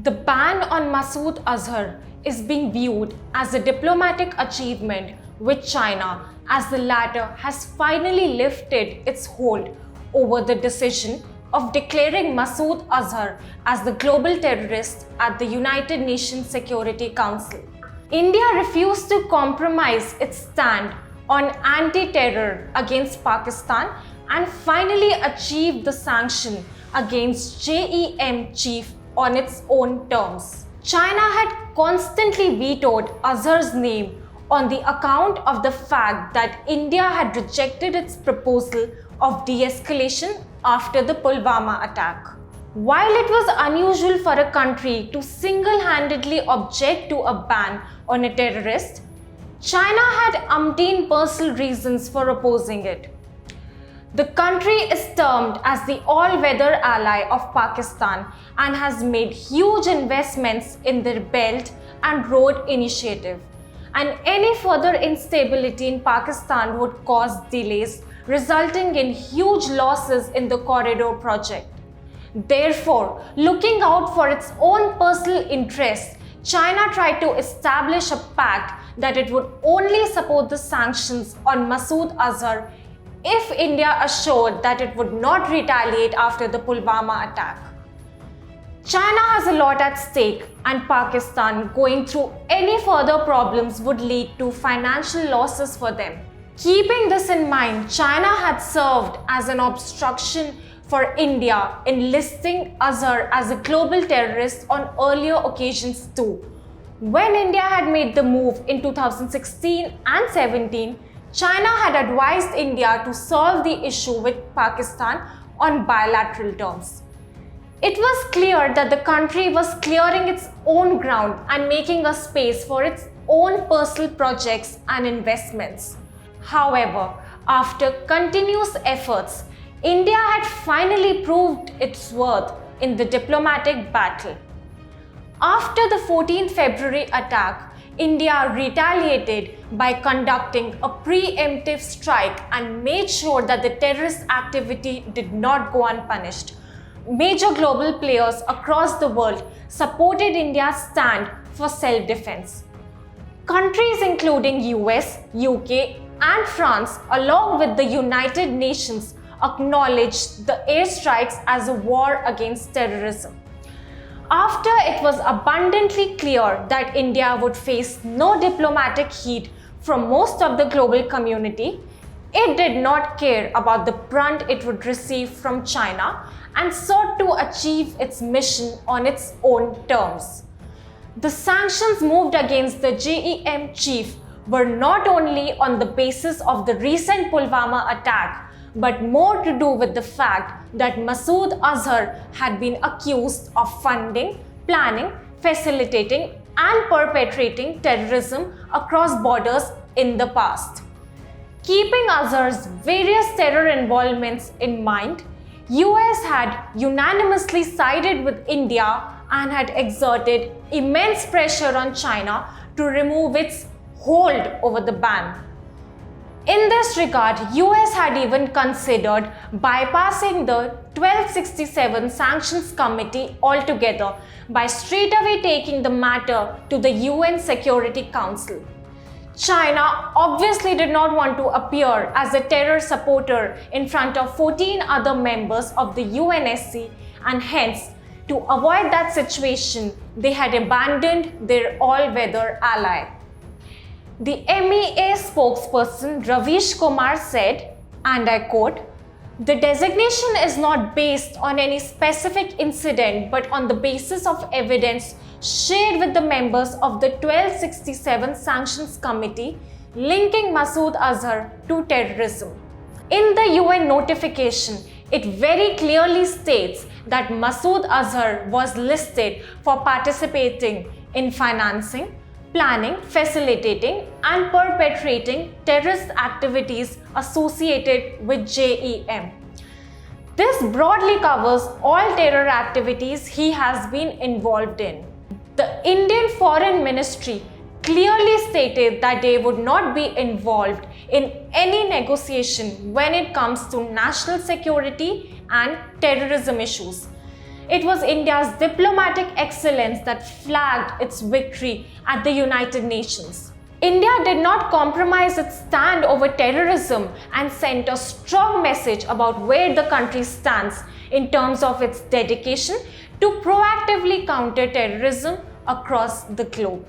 The ban on Masood Azhar is being viewed as a diplomatic achievement with China, as the latter has finally lifted its hold over the decision of declaring Masood Azhar as the global terrorist at the United Nations Security Council. India refused to compromise its stand on anti-terror against Pakistan and finally achieved the sanction against JEM chief on its own terms. China had constantly vetoed Azhar's name on the account of the fact that India had rejected its proposal of de-escalation after the Pulwama attack. While it was unusual for a country to single-handedly object to a ban on a terrorist, China had umpteen personal reasons for opposing it. The country is termed as the all-weather ally of Pakistan and has made huge investments in their Belt and Road Initiative. And any further instability in Pakistan would cause delays, resulting in huge losses in the corridor project. Therefore, looking out for its own personal interests, China tried to establish a pact that it would only support the sanctions on Masood Azhar if India assured that it would not retaliate after the Pulwama attack. China has a lot at stake, and Pakistan going through any further problems would lead to financial losses for them. Keeping this in mind, China had served as an obstruction for India in listing Azhar as a global terrorist on earlier occasions too. When India had made the move in 2016 and 17, China had advised India to solve the issue with Pakistan on bilateral terms. It was clear that the country was clearing its own ground and making a space for its own personal projects and investments. However, after continuous efforts, India had finally proved its worth in the diplomatic battle. After the 14th February attack, India retaliated by conducting a preemptive strike and made sure that the terrorist activity did not go unpunished. Major global players across the world supported India's stand for self-defense. Countries including US, UK, and France, along with the United Nations, acknowledged the airstrikes as a war against terrorism. After it was abundantly clear that India would face no diplomatic heat from most of the global community, it did not care about the brunt it would receive from China and sought to achieve its mission on its own terms. The sanctions moved against the JEM chief were not only on the basis of the recent Pulwama attack, but more to do with the fact that Masood Azhar had been accused of funding, planning, facilitating, and perpetrating terrorism across borders in the past. Keeping Azhar's various terror involvements in mind, US had unanimously sided with India and had exerted immense pressure on China to remove its hold over the ban. In this regard, US had even considered bypassing the 1267 Sanctions Committee altogether by straightaway taking the matter to the UN Security Council. China obviously did not want to appear as a terror supporter in front of 14 other members of the UNSC, and hence, to avoid that situation, they had abandoned their all-weather ally. The MEA spokesperson Ravish Kumar said, and I quote, "The designation is not based on any specific incident but on the basis of evidence shared with the members of the 1267 Sanctions Committee linking Masood Azhar to terrorism." In the UN notification, it very clearly states that Masood Azhar was listed for participating in financing, planning, facilitating, and perpetrating terrorist activities associated with JEM. This broadly covers all terror activities he has been involved in. The Indian Foreign Ministry clearly stated that they would not be involved in any negotiation when it comes to national security and terrorism issues. It was India's diplomatic excellence that flagged its victory at the United Nations. India did not compromise its stand over terrorism and sent a strong message about where the country stands in terms of its dedication to proactively counter terrorism across the globe.